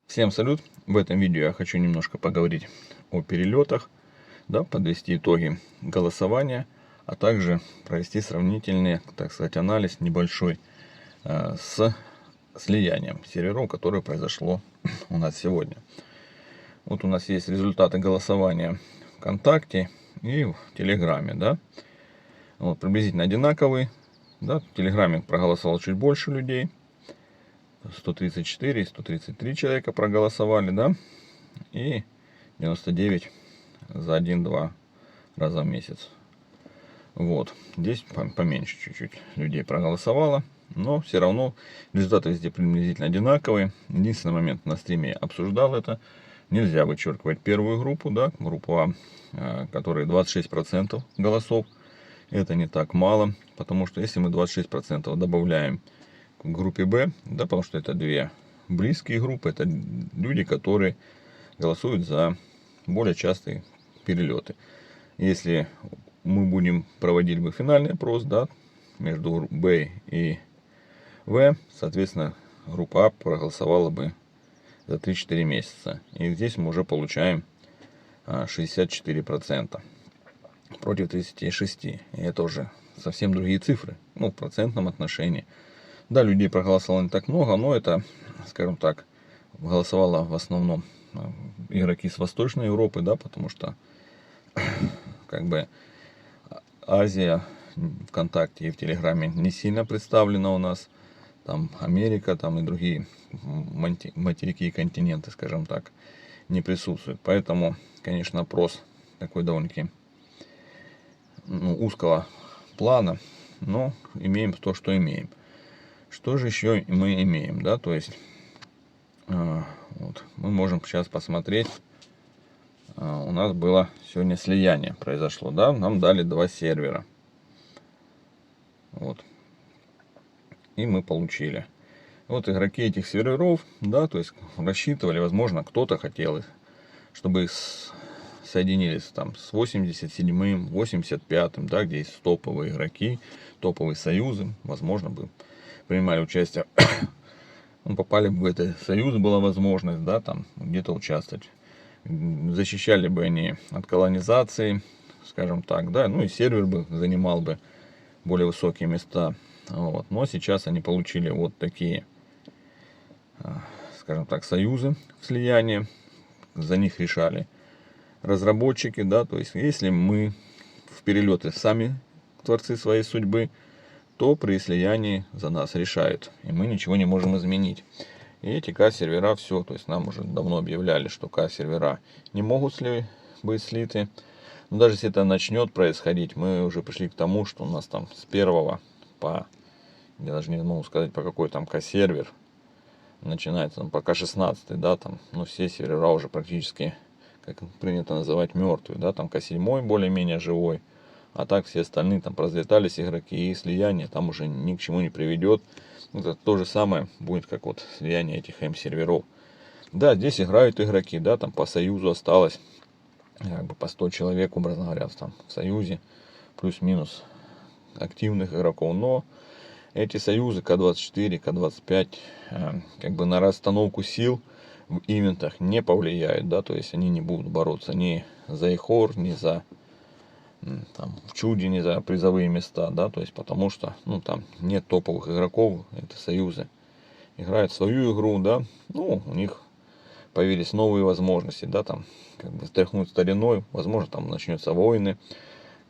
Всем салют! В этом видео я хочу немножко поговорить о перелетах, да, подвести итоги голосования, а также провести сравнительный, так сказать, анализ небольшой с слиянием серверов, которое произошло у нас сегодня. Вот у нас есть результаты голосования ВКонтакте и в Телеграме, да. Вот, приблизительно одинаковые, да. В Телеграме проголосовало чуть больше людей. 134 и 133 человека проголосовали, да, и 99 за 1-2 раза в месяц. Вот, здесь поменьше чуть-чуть людей проголосовало, но все равно результаты везде приблизительно одинаковые. Единственный момент, на стриме я обсуждал это, нельзя вычеркивать первую группу, да, группу А, которой 26% голосов. Это не так мало, потому что если мы 26% добавляем к группе Б, да, потому что это две близкие группы, это люди, которые голосуют за более частые перелеты. Если мы будем проводить бы финальный опрос, да, между Б и В, соответственно, группа А проголосовала бы за 3-4 месяца. И здесь мы уже получаем 64% против 36%. И это уже совсем другие цифры, ну, в процентном отношении. Да, людей проголосовало не так много, но это, скажем так, голосовало в основном игроки с Восточной Европы, да, потому что как бы Азия ВКонтакте и в Телеграме не сильно представлена у нас. Там Америка, там и другие материки и континенты, скажем так, не присутствуют. Поэтому, конечно, опрос такой довольно-таки узкого плана, но имеем то, что имеем. Что же еще мы имеем, да, то есть вот, мы можем сейчас посмотреть, у нас было сегодня слияние произошло, да, нам дали два сервера, вот, и мы получили. Вот игроки этих серверов, да, то есть рассчитывали, возможно, кто-то хотел, чтобы их соединились там с 87-м, 85-м, да, где есть топовые игроки, топовые союзы, возможно, бы принимали участие, попали бы в этот союз, была возможность, да, там где-то участвовать. Защищали бы они от колонизации, скажем так, да, ну и сервер бы занимал бы более высокие места. Вот. Но сейчас они получили вот такие, скажем так, союзы в слиянии, за них решали разработчики, да, то есть если мы в перелеты сами творцы своей судьбы, то при слиянии за нас решают, и мы ничего не можем изменить. И эти К-сервера все, то есть нам уже давно объявляли, что К-сервера не могут быть слиты. Но даже если это начнет происходить, мы уже пришли к тому, что у нас там с первого по, я даже не могу сказать, по какой там К-сервер, начинается там, по К-16, да, там, ну, все сервера уже практически, как принято называть, мертвые, да, там К-7 более-менее живой, а так все остальные там разлетались игроки, и слияние там уже ни к чему не приведет. Это то же самое будет, как вот слияние этих М-серверов. Да, здесь играют игроки, да, там по союзу осталось как бы по 100 человек, образно говоря, там в союзе, плюс-минус активных игроков, но эти союзы К-24, К-25 как бы на расстановку сил в ивентах не повлияют, да, то есть они не будут бороться ни за Ихор, ни за там, в чуде, не за призовые места, да, то есть потому что, ну, там нет топовых игроков, это союзы играют свою игру, да, ну, у них появились новые возможности, да, там, как бы стряхнуть стариной, возможно, там начнется войны,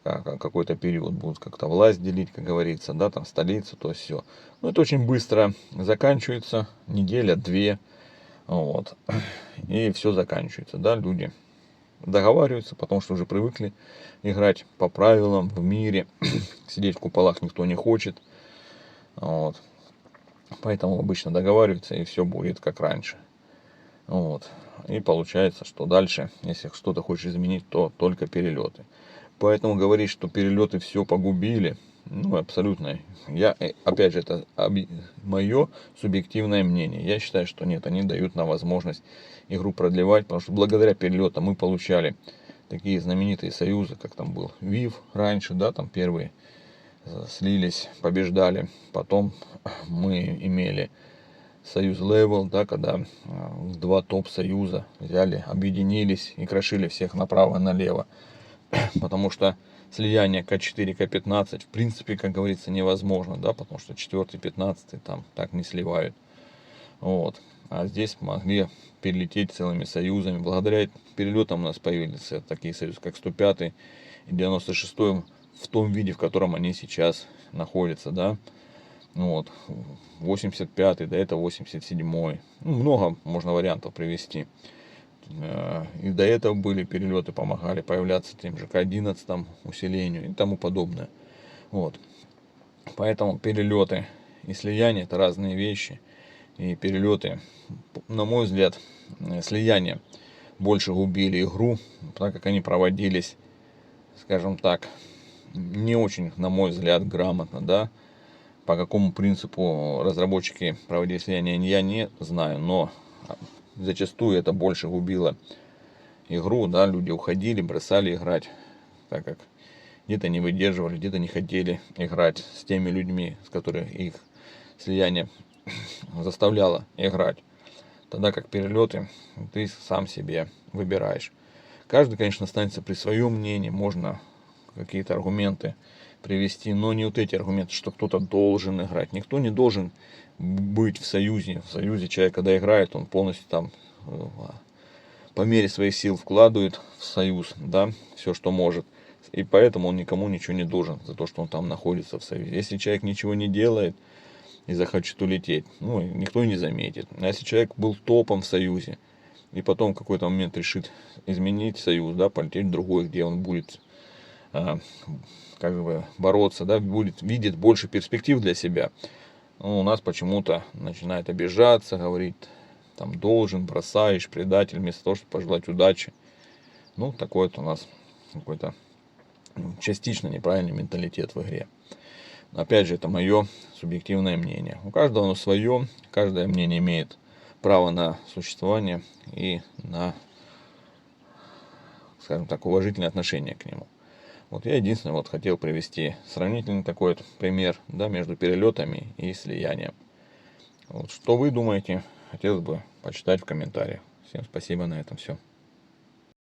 какой-то период будут как-то власть делить, как говорится, да, там столицу, то все. Но это очень быстро заканчивается, неделя-две, вот, и все заканчивается, да, люди договариваются, потому что уже привыкли играть по правилам в мире, сидеть в куполах никто не хочет, вот, поэтому обычно договариваются и все будет как раньше, вот, и получается, что дальше, если что-то хочешь изменить, то только перелеты. Поэтому говорить, что перелеты все погубили, ну, абсолютно. Я, опять же, это мое субъективное мнение. Я считаю, что нет, они дают нам возможность игру продлевать, потому что благодаря перелетам мы получали такие знаменитые союзы, как там был ВИВ раньше, да, там первые слились, побеждали. Потом мы имели союз Level, да, когда два топ-союза взяли, объединились и крошили всех направо и налево. Потому что слияние К4 К15 в принципе, как говорится, невозможно, да, потому что 4, 15 там так не сливают. Вот. А здесь могли перелететь целыми союзами. Благодаря перелетам у нас появились такие союзы, как 105 и 96 в том виде, в котором они сейчас находятся, да. Вот. 85-й, до этого 87-й. Ну, много можно вариантов привести. И до этого были перелеты, помогали появляться тем же К11 усилению и тому подобное. Вот. Поэтому перелеты и слияние это разные вещи. И перелеты, на мой взгляд, слияние больше губили игру, так как они проводились, скажем так, не очень, на мой взгляд, грамотно, да. По какому принципу разработчики проводили слияние, я не знаю, но зачастую это больше губило игру, да, люди уходили, бросали играть, так как где-то не выдерживали, где-то не хотели играть с теми людьми, с которыми их слияние заставляло играть. Тогда как перелеты ты сам себе выбираешь. Каждый, конечно, останется при своем мнении, можно какие-то аргументы привести, но не вот эти аргументы, что кто-то должен играть. Никто не должен быть в союзе. В союзе человек, когда играет, он полностью там по мере своих сил вкладывает в союз, да, все, что может. И поэтому он никому ничего не должен за то, что он там находится в союзе. Если человек ничего не делает и захочет улететь, ну, никто не заметит. А если человек был топом в союзе, и потом в какой-то момент решит изменить союз, да, полететь в другой, где он будет как бы бороться, да, видит больше перспектив для себя. Но у нас почему-то начинает обижаться, говорит, там должен, бросаешь, предатель, вместо того, чтобы пожелать удачи. Ну, такой вот у нас какой-то частично неправильный менталитет в игре. Опять же, это мое субъективное мнение. У каждого оно свое, каждое мнение имеет право на существование и на, скажем так, уважительное отношение к нему. Вот я единственное вот хотел привести сравнительный такой вот пример, да, между перелетами и слиянием. Вот, что вы думаете, хотелось бы почитать в комментариях. Всем спасибо, на этом все.